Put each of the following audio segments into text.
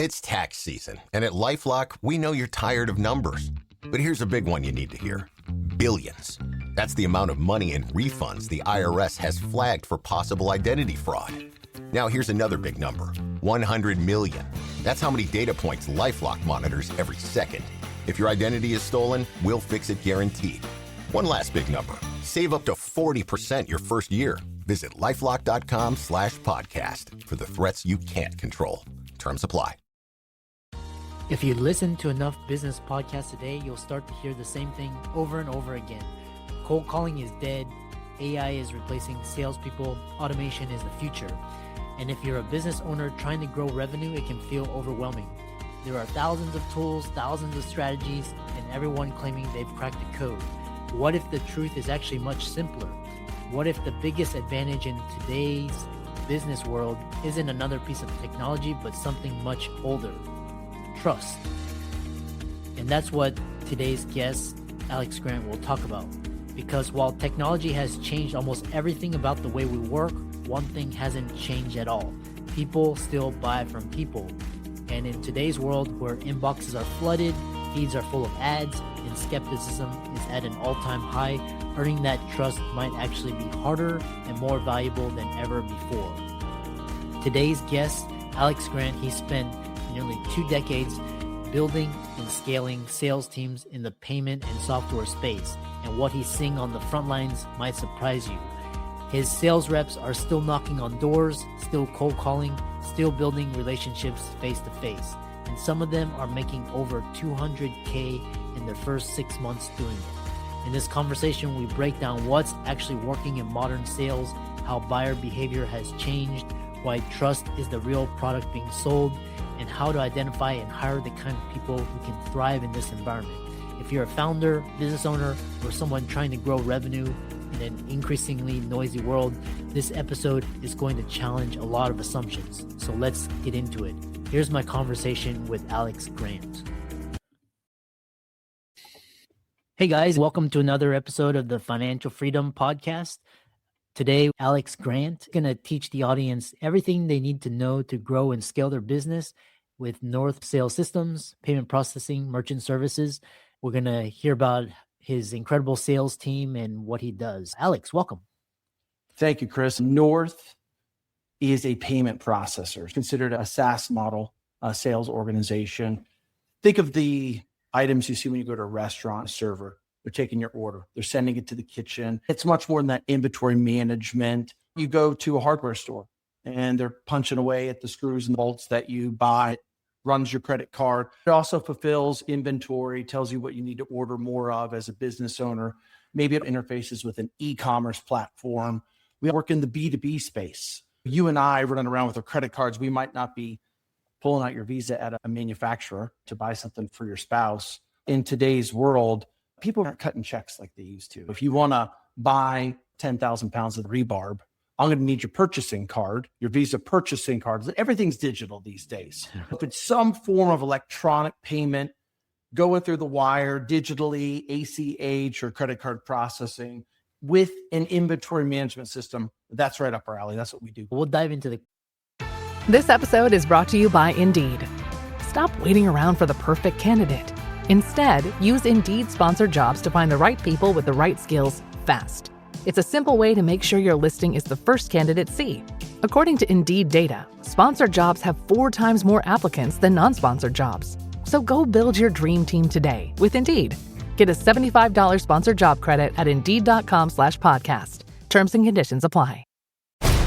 It's tax season, and at LifeLock, we know you're tired of numbers. But here's a big one you need to hear. Billions. That's the amount of money in refunds the IRS has flagged for possible identity fraud. Now here's another big number. 100 million. That's how many data points LifeLock monitors every second. If your identity is stolen, we'll fix it guaranteed. One last big number. Save up to 40% your first year. Visit lifelock.com/podcast for the threats you can't control. Terms apply. If you listen to enough business podcasts today, you'll start to hear the same thing over and over again. Cold calling is dead. AI is replacing salespeople. Automation is the future. And if you're a business owner trying to grow revenue, it can feel overwhelming. There are thousands of tools, thousands of strategies, and everyone claiming they've cracked the code. What if the truth is actually much simpler? What if the biggest advantage in today's business world isn't another piece of technology, but something much older? Trust. And that's what today's guest, Alex Grant, will talk about. Because while technology has changed almost everything about the way we work, one thing hasn't changed at all. People still buy from people. And in today's world where inboxes are flooded, feeds are full of ads, and skepticism is at an all-time high, earning that trust might actually be harder and more valuable than ever before. Today's guest, Alex Grant, he spent nearly 2 decades building and scaling sales teams in the payment and software space. And what he's seeing on the front lines might surprise you. His sales reps are still knocking on doors, still cold calling, still building relationships face to face. And some of them are making over $200K in their first 6 months doing it. In this conversation, we break down what's actually working in modern sales, how buyer behavior has changed, why trust is the real product being sold, and how to identify and hire the kind of people who can thrive in this environment. If you're a founder, business owner, or someone trying to grow revenue in an increasingly noisy world, this episode is going to challenge a lot of assumptions. So let's get into it. Here's my conversation with Alex Grant. Hey guys, welcome to another episode of the Financial Freedom Podcast. Today, Alex Grant is going to teach the audience everything they need to know to grow and scale their business with North Sales Systems, payment processing, merchant services. We're going to hear about his incredible sales team and what he does. Alex, welcome. Thank you, Chris. North is a payment processor. It's considered a SaaS model, a sales organization. Think of the items you see when you go to a restaurant, a server. They're taking your order. They're sending it to the kitchen. It's much more than that inventory management. You go to a hardware store and they're punching away at the screws and bolts that you buy, runs your credit card. It also fulfills inventory, tells you what you need to order more of as a business owner. Maybe it interfaces with an e-commerce platform. We work in the B2B space. You and I running around with our credit cards, we might not be pulling out your Visa at a manufacturer to buy something for your spouse. In today's world, people aren't cutting checks like they used to. If you want to buy 10,000 pounds of rebarb, I'm going to need your purchasing card, your Visa purchasing cards. Everything's digital these days. If it's some form of electronic payment, going through the wire digitally, ACH or credit card processing with an inventory management system, that's right up our alley. That's what we do. We'll dive into the... This episode is brought to you by Indeed. Stop waiting around for the perfect candidate. Instead, use Indeed sponsored jobs to find the right people with the right skills fast. It's a simple way to make sure your listing is the first candidates see. According to Indeed data, sponsored jobs have 4 times more applicants than non-sponsored jobs. So go build your dream team today with Indeed. Get a $75 sponsored job credit at Indeed.com/podcast. Terms and conditions apply.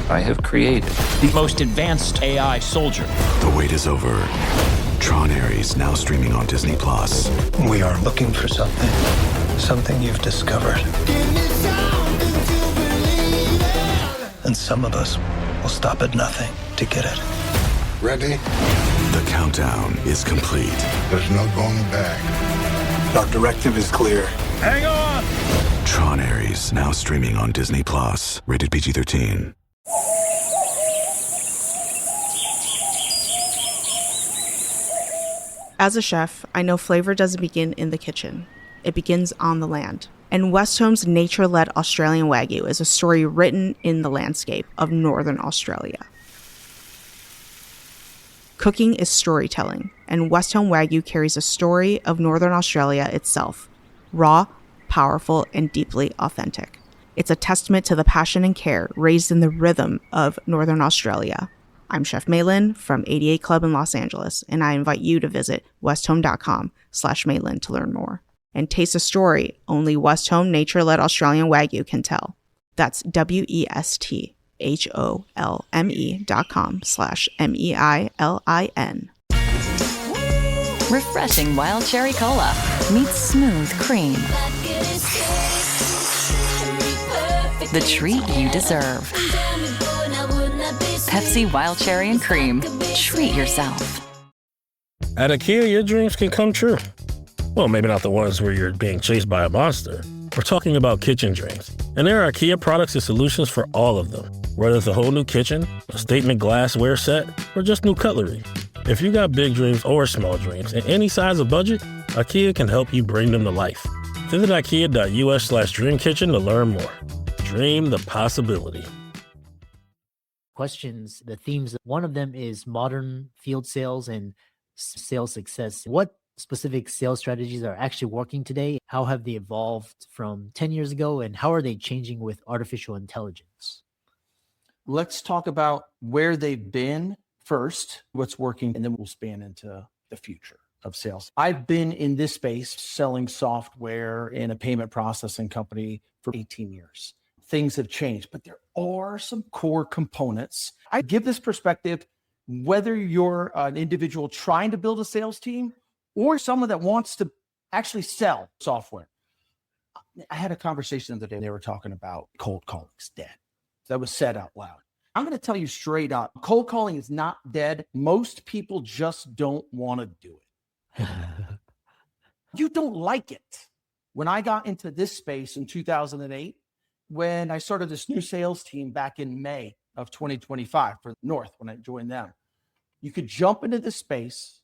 I have created the most advanced AI soldier. The wait is over. Tron Ares now streaming on Disney+. We are looking for something you've discovered. And some of us will stop at nothing to get it. Ready? The countdown is complete. There's no going back. Our directive is clear. Hang on! Tron Ares now streaming on Disney+. Rated PG-13. As a chef, I know flavor doesn't begin in the kitchen. It begins on the land. And Westhome's nature-led Australian Wagyu is a story written in the landscape of Northern Australia. Cooking is storytelling, and West Home Wagyu carries a story of Northern Australia itself. Raw, powerful, and deeply authentic. It's a testament to the passion and care raised in the rhythm of Northern Australia. I'm Chef Maylin from 88 Club in Los Angeles, and I invite you to visit westhome.com/Maylin to learn more and taste a story only West Home nature-led Australian Wagyu can tell. That's westhome.com/MEILIN. Refreshing wild cherry cola meets smooth cream. The treat you deserve. Pepsi Wild Cherry and Cream. Treat yourself. At IKEA, your dreams can come true. Well, maybe not the ones where you're being chased by a monster. We're talking about kitchen dreams. And there are IKEA products and solutions for all of them. Whether it's a whole new kitchen, a statement glassware set, or just new cutlery. If you got big dreams or small dreams in any size or budget, IKEA can help you bring them to life. Visit IKEA.US/dreamkitchen to learn more. Dream the possibility. Questions, the themes. One of them is modern field sales and sales success. What specific sales strategies are actually working today? How have they evolved from 10 years ago, and how are they changing with artificial intelligence? Let's talk about where they've been first, what's working, and then we'll span into the future of sales. I've been in this space selling software in a payment processing company for 18 years. Things have changed, but there are some core components. I give this perspective, whether you're an individual trying to build a sales team or someone that wants to actually sell software. I had a conversation the other day. They were talking about cold calling's dead. That was said out loud. I'm going to tell you straight up, cold calling is not dead. Most people just don't want to do it. You don't like it. When I got into this space in 2008, when I started this new sales team back in May of 2025 for North, when I joined them, you could jump into this space.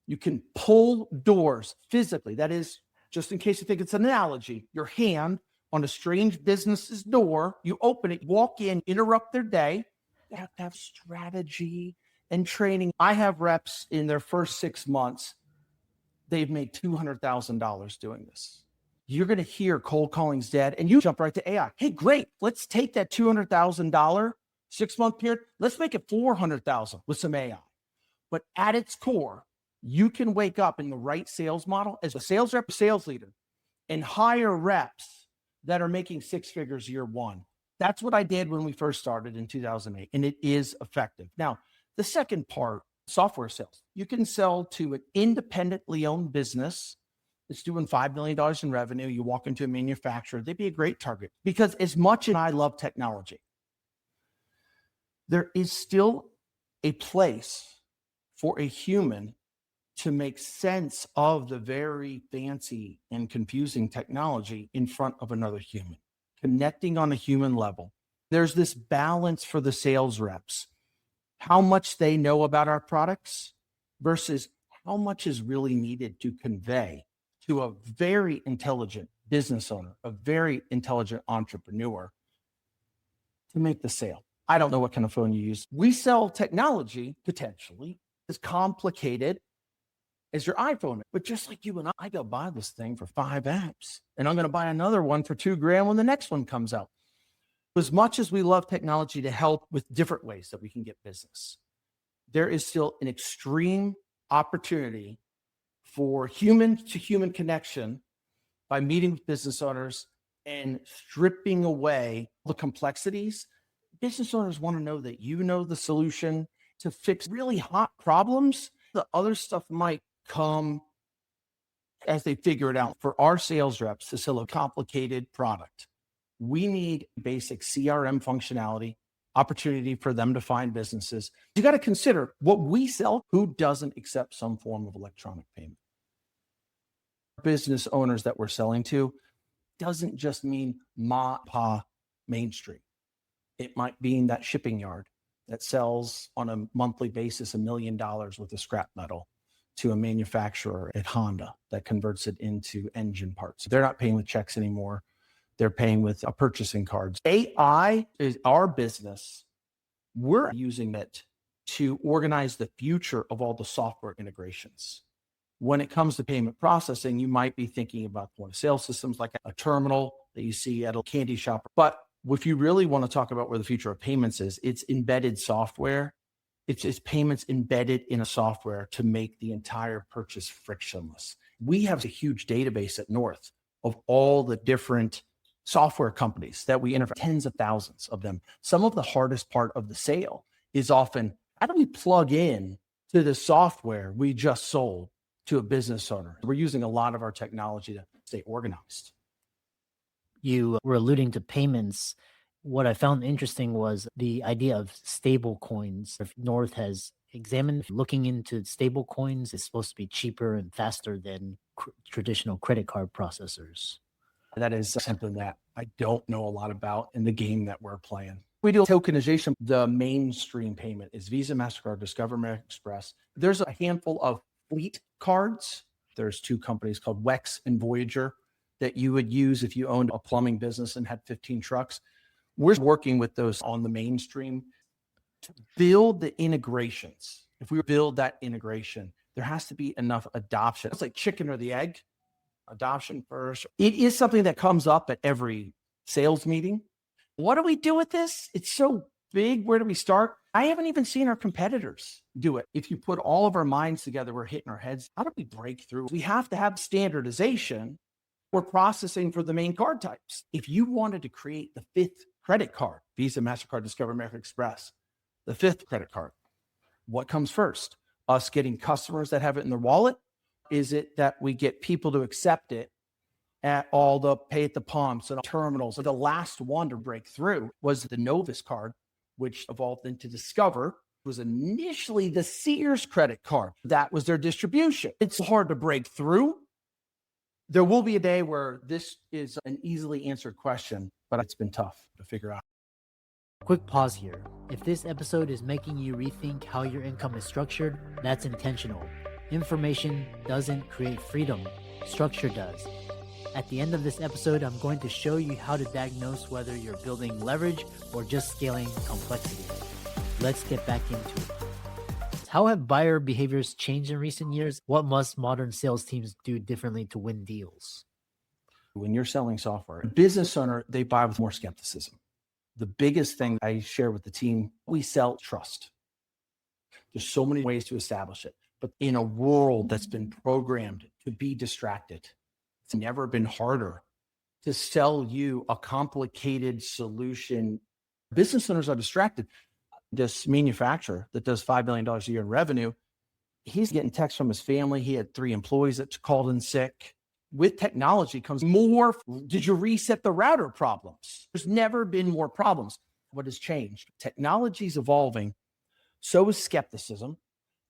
You can pull doors physically. That is, just in case you think it's an analogy, your hand on a strange business's door, you open it, walk in, interrupt their day. They have to have strategy and training. I have reps in their first 6 months. They've made $200,000 doing this. You're going to hear cold calling's dead, and you jump right to AI. Hey, great. Let's take that $200,000 6-month period. Let's make it $400,000 with some AI. But at its core, you can wake up in the right sales model as a sales rep, sales leader, and hire reps that are making 6 figures year one. That's what I did when we first started in 2008, and it is effective. Now, the second part, software sales. You can sell to an independently owned business that's doing $5 million in revenue. You walk into a manufacturer, they'd be a great target, because as much as I love technology, there is still a place for a human to make sense of the very fancy and confusing technology in front of another human, connecting on a human level. There's this balance for the sales reps, how much they know about our products versus how much is really needed to convey to a very intelligent business owner, a very intelligent entrepreneur to make the sale. I don't know what kind of phone you use. We sell technology potentially as complicated as your iPhone. But just like you and I go buy this thing for 5 apps, and I'm going to buy another one for $2,000 when the next one comes out. As much as we love technology to help with different ways that we can get business, there is still an extreme opportunity for human to human connection by meeting with business owners and stripping away the complexities. Business owners want to know that you know the solution to fix really hot problems. The other stuff might come as they figure it out. For our sales reps to sell a complicated product, we need basic CRM functionality, opportunity for them to find businesses. You got to consider what we sell, who doesn't accept some form of electronic payment. Business owners that we're selling to doesn't just mean pa Main Street. It might mean that shipping yard that sells on a monthly basis $1 million worth of scrap metal to a manufacturer at Honda that converts it into engine parts. They're not paying with checks anymore. They're paying with a purchasing cards. AI is our business. We're using it to organize the future of all the software integrations. When it comes to payment processing, you might be thinking about point of sale systems like a terminal that you see at a candy shop. But if you really want to talk about where the future of payments is, it's embedded software. It's payments embedded in a software to make the entire purchase frictionless. We have a huge database at North of all the different software companies that we interface, tens of thousands of them. Some of the hardest part of the sale is often, how do we plug in to the software we just sold to a business owner? We're using a lot of our technology to stay organized. You were alluding to payments. What I found interesting was the idea of stable coins. If North has examined looking into stable coins, it's supposed to be cheaper and faster than traditional credit card processors. That is something that I don't know a lot about in the game that we're playing. We do tokenization. The mainstream payment is Visa, MasterCard, Discover, American Express. There's a handful of fleet cards. There's two companies called WEX and Voyager that you would use if you owned a plumbing business and had 15 trucks. We're working with those on the mainstream to build the integrations. If we build that integration, there has to be enough adoption. It's like chicken or the egg. Adoption first. It is something that comes up at every sales meeting. What do we do with this? It's so big. Where do we start? I haven't even seen our competitors do it. If you put all of our minds together, we're hitting our heads. How do we break through? We have to have standardization for processing for the main card types. If you wanted to create the fifth credit card, Visa, MasterCard, Discover, American Express, the fifth credit card, what comes first? Us getting customers that have it in their wallet? Is it that we get people to accept it at all the pay at the pumps and terminals? The last one to break through was the Novus card, which evolved into Discover. It was initially the Sears credit card. That was their distribution. It's hard to break through. There will be a day where this is an easily answered question, but it's been tough to figure out. Quick pause here. If this episode is making you rethink how your income is structured, that's intentional. Information doesn't create freedom, structure does. At the end of this episode, I'm going to show you how to diagnose whether you're building leverage or just scaling complexity. Let's get back into it. How have buyer behaviors changed in recent years? What must modern sales teams do differently to win deals? When you're selling software, a business owner, they buy with more skepticism. The biggest thing I share with the team, we sell trust. There's so many ways to establish it. But in a world that's been programmed to be distracted, it's never been harder to sell you a complicated solution. Business owners are distracted. This manufacturer that does $5 million a year in revenue, he's getting texts from his family. He had 3 employees that called in sick. With technology comes more. Did you reset the router problems? There's never been more problems. What has changed? Technology is evolving. So is skepticism.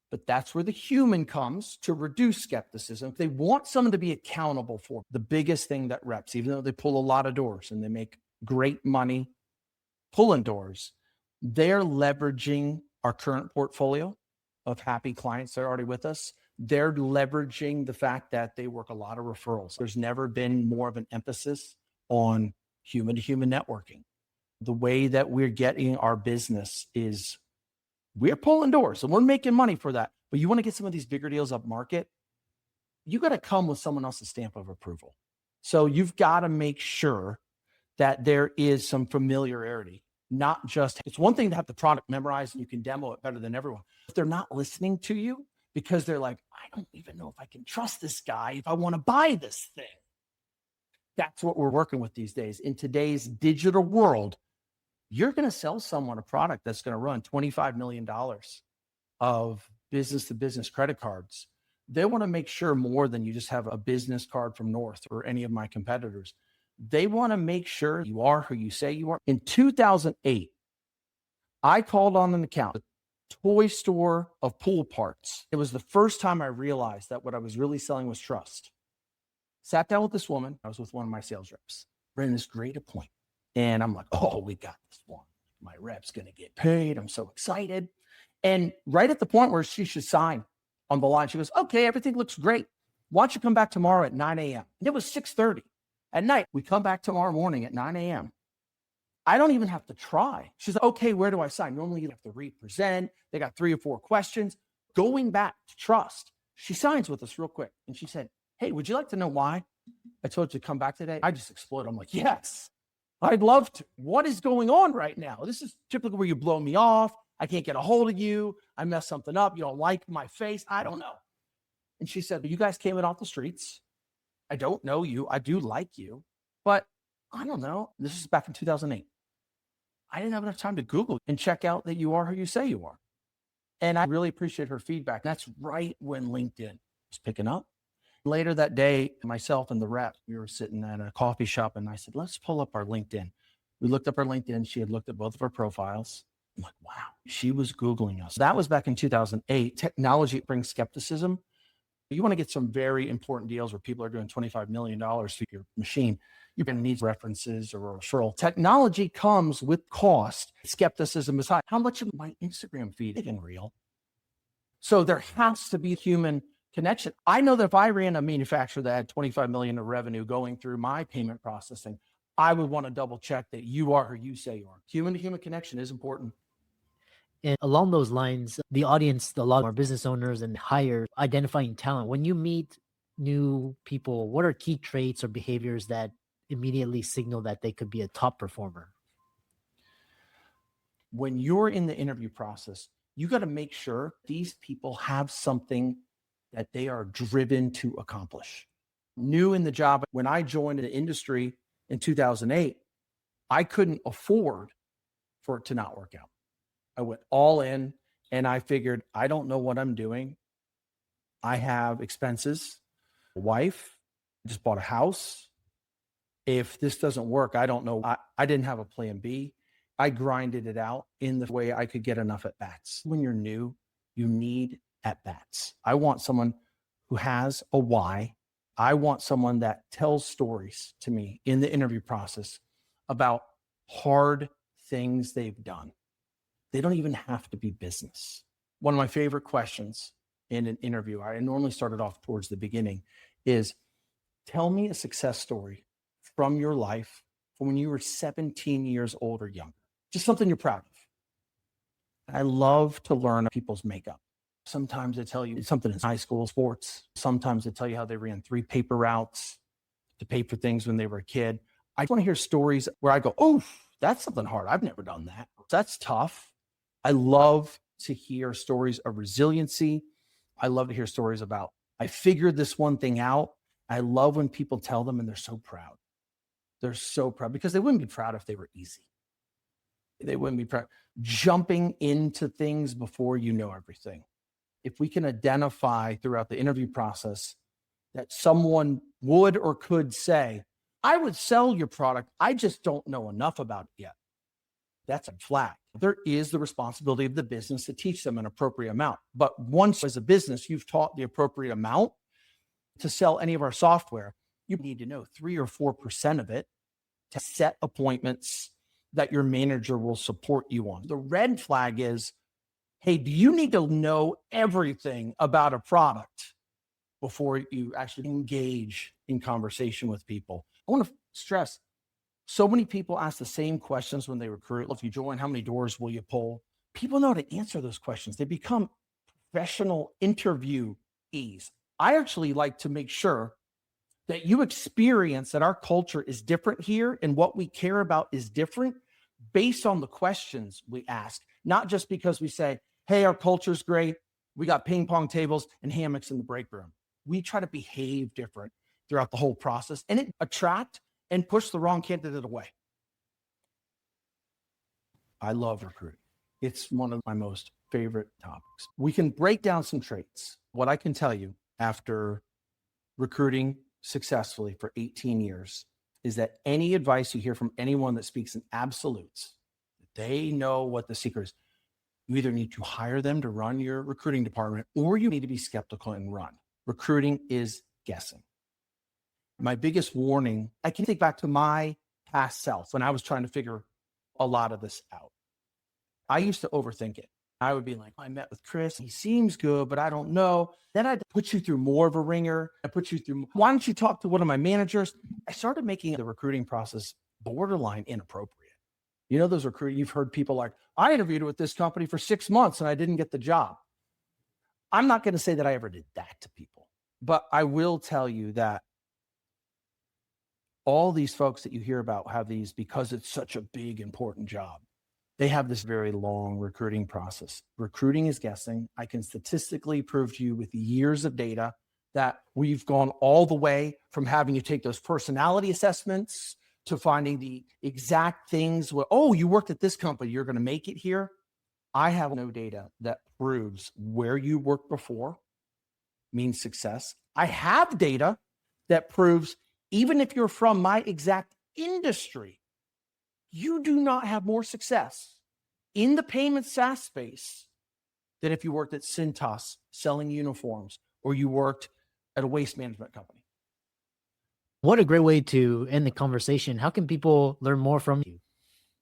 But that's where the human comes to reduce skepticism. They want someone to be accountable for. The biggest thing that reps, even though they pull a lot of doors and they make great money pulling doors, they're leveraging our current portfolio of happy clients that are already with us. They're leveraging the fact that they work a lot of referrals. There's never been more of an emphasis on human-to-human networking. The way that we're getting our business is we're pulling doors and we're making money for that. But you want to get some of these bigger deals up market, you got to come with someone else's stamp of approval. So you've got to make sure that there is some familiarity, not just, it's one thing to have the product memorized and you can demo it better than everyone. If they're not listening to you because they're like, I don't even know if I can trust this guy if I want to buy this thing. That's what we're working with these days. In today's digital world, you're going to sell someone a product that's going to run $25 million of business-to-business credit cards. They want to make sure more than you just have a business card from North or any of my competitors. They want to make sure you are who you say you are. In 2008, I called on an account, a toy store of pool parts. It was the first time I realized that what I was really selling was trust. Sat down with this woman. I was with one of my sales reps. We're in this great appointment. And I'm like, oh, we got this one. My rep's going to get paid. I'm so excited. And right at the point where she should sign on the line, she goes, okay, everything looks great. Why don't you come back tomorrow at 9 a.m.? And it was 6:30 at night. We come back tomorrow morning at 9 a.m. I don't even have to try. She's like, okay, where do I sign? Normally you have to represent. They got 3 or 4 questions. Going back to trust, she signs with us real quick. And she said, hey, would you like to know why I told you to come back today? I just exploded. I'm like, yes, I'd love to. What is going on right now? This is typically where you blow me off. I can't get a hold of you. I mess something up. You don't like my face. I don't know. And she said, you guys came in off the streets. I don't know you. I do like you, but I don't know. This is back in 2008. I didn't have enough time to Google and check out that you are who you say you are. And I really appreciate her feedback. That's right when LinkedIn was picking up. Later that day, myself and the rep, we were sitting at a coffee shop and I said, let's pull up our LinkedIn. We looked up our LinkedIn. She had looked at both of our profiles. I'm like, wow, she was Googling us. That was back in 2008. Technology brings skepticism. You want to get some very important deals where people are doing $25 million through your machine. You're going to need references or a referral. Technology comes with cost. Skepticism is high. How much of my Instagram feed is real? So there has to be human connection. I know that if I ran a manufacturer that had 25 million of revenue going through my payment processing, I would want to double check that you are who you say you are. Human to human connection is important. And along those lines, the audience, a lot of our business owners and hires, identifying talent. When you meet new people, what are key traits or behaviors that immediately signal that they could be a top performer? When you're in the interview process, you got to make sure these people have something that they are driven to accomplish. New in the job, when I joined the industry in 2008, I couldn't afford for it to not work out. I went all in and I figured, I don't know what I'm doing. I have expenses, a wife, just bought a house. If this doesn't work, I don't know. I didn't have a plan B. I grinded it out in the way I could get enough at bats. When you're new, you need at bats. I want someone who has a why. I want someone that tells stories to me in the interview process about hard things they've done. They don't even have to be business. One of my favorite questions in an interview, I normally started off towards the beginning, is tell me a success story from your life from when you were 17 years old or younger. Just something you're proud of. I love to learn people's makeup. Sometimes they tell you something in high school sports. Sometimes they tell you how they ran 3 paper routes to pay for things when they were a kid. I want to hear stories where I go, oh, that's something hard. I've never done that. That's tough. I love to hear stories of resiliency. I love to hear stories about, I figured this one thing out. I love when people tell them and they're so proud. They're so proud because they wouldn't be proud if they were easy. They wouldn't be proud. Jumping into things before you know everything. If we can identify throughout the interview process that someone would or could say, I would sell your product, I just don't know enough about it yet. That's a flag. There is the responsibility of the business to teach them an appropriate amount. But once as a business, you've taught the appropriate amount to sell any of our software, you need to know 3 or 4% of it to set appointments that your manager will support you on. The red flag is, hey, do you need to know everything about a product before you actually engage in conversation with people? I want to stress, so many people ask the same questions when they recruit. If you join, how many doors will you pull? People know how to answer those questions. They become professional interviewees. I actually like to make sure that you experience that our culture is different here and what we care about is different based on the questions we ask, not just because we say, hey, our culture's great. We got ping pong tables and hammocks in the break room. We try to behave different throughout the whole process and it attract and push the wrong candidate away. I love recruiting. It's one of my most favorite topics. We can break down some traits. What I can tell you after recruiting successfully for 18 years is that any advice you hear from anyone that speaks in absolutes, they know what the secret is. You either need to hire them to run your recruiting department or you need to be skeptical and run. Recruiting is guessing. My biggest warning, I can think back to my past self when I was trying to figure a lot of this out. I used to overthink it. I would be like, I met with Chris. He seems good, but I don't know. Then I'd put you through more of a ringer. I put you through, why don't you talk to one of my managers? I started making the recruiting process borderline inappropriate. You know, those recruiters, you've heard people like, I interviewed with this company for 6 months and I didn't get the job. I'm not going to say that I ever did that to people, but I will tell you that all these folks that you hear about have these because it's such a big, important job. They have this very long recruiting process. Recruiting is guessing. I can statistically prove to you with years of data that we've gone all the way from having you take those personality assessments to finding the exact things where, oh, you worked at this company, you're going to make it here. I have no data that proves where you worked before means success. I have data that proves even if you're from my exact industry, you do not have more success in the payment SaaS space than if you worked at Cintas selling uniforms or you worked at a waste management company. What a great way to end the conversation. How can people learn more from you?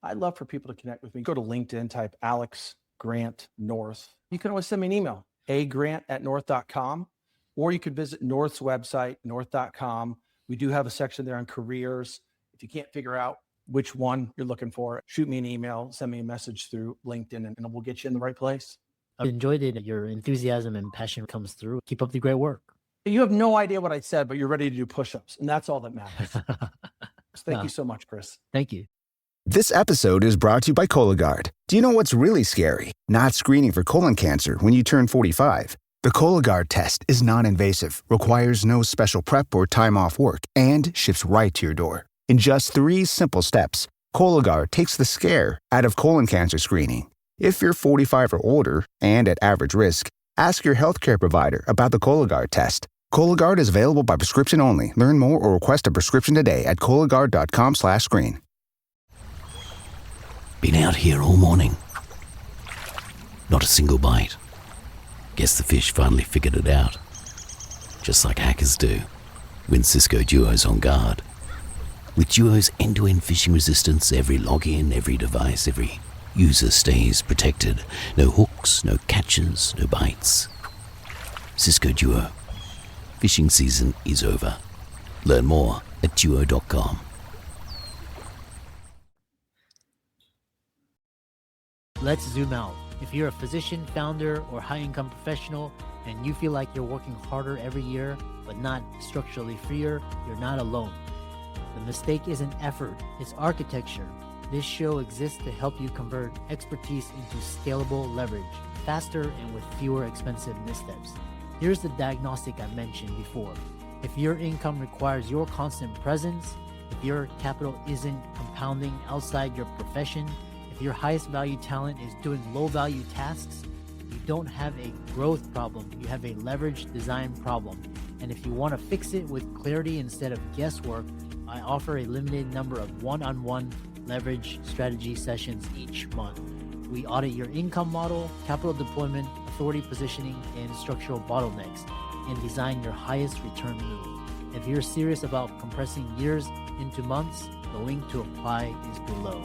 I'd love for people to connect with me. Go to LinkedIn, type Alex Grant North. You can always send me an email, agrant@north.com, or you could visit North's website, north.com. We do have a section there on careers. If you can't figure out which one you're looking for, shoot me an email, send me a message through LinkedIn, and we'll get you in the right place. I've enjoyed it. Your enthusiasm and passion comes through. Keep up the great work. You have no idea what I said, but you're ready to do push-ups, and that's all that matters. Thank you so much, Chris. Thank you. This episode is brought to you by Cologuard. Do you know what's really scary? Not screening for colon cancer when you turn 45. The Cologuard test is non-invasive, requires no special prep or time off work, and ships right to your door. In just 3 simple steps, Cologuard takes the scare out of colon cancer screening. If you're 45 or older and at average risk, ask your healthcare provider about the Cologuard test. Cologuard is available by prescription only. Learn more or request a prescription today at Cologuard.com/screen. Been out here all morning. Not a single bite. Guess the fish finally figured it out. Just like hackers do when Cisco Duo's on guard. With Duo's end-to-end phishing resistance, every login, every device, every user stays protected. No hooks, no catches, no bites. Cisco Duo. Phishing season is over. Learn more at duo.com. Let's zoom out. If you're a physician, founder, or high-income professional, and you feel like you're working harder every year, but not structurally freer, you're not alone. The mistake isn't effort, it's architecture. This show exists to help you convert expertise into scalable leverage, faster and with fewer expensive missteps. Here's the diagnostic I mentioned before. If your income requires your constant presence, if your capital isn't compounding outside your profession, if your highest value talent is doing low value tasks, you don't have a growth problem, you have a leverage design problem. And if you want to fix it with clarity instead of guesswork, I offer a limited number of one-on-one leverage strategy sessions each month. We audit your income model, capital deployment, authority positioning, and structural bottlenecks, and design your highest return move. If you're serious about compressing years into months, the link to apply is below.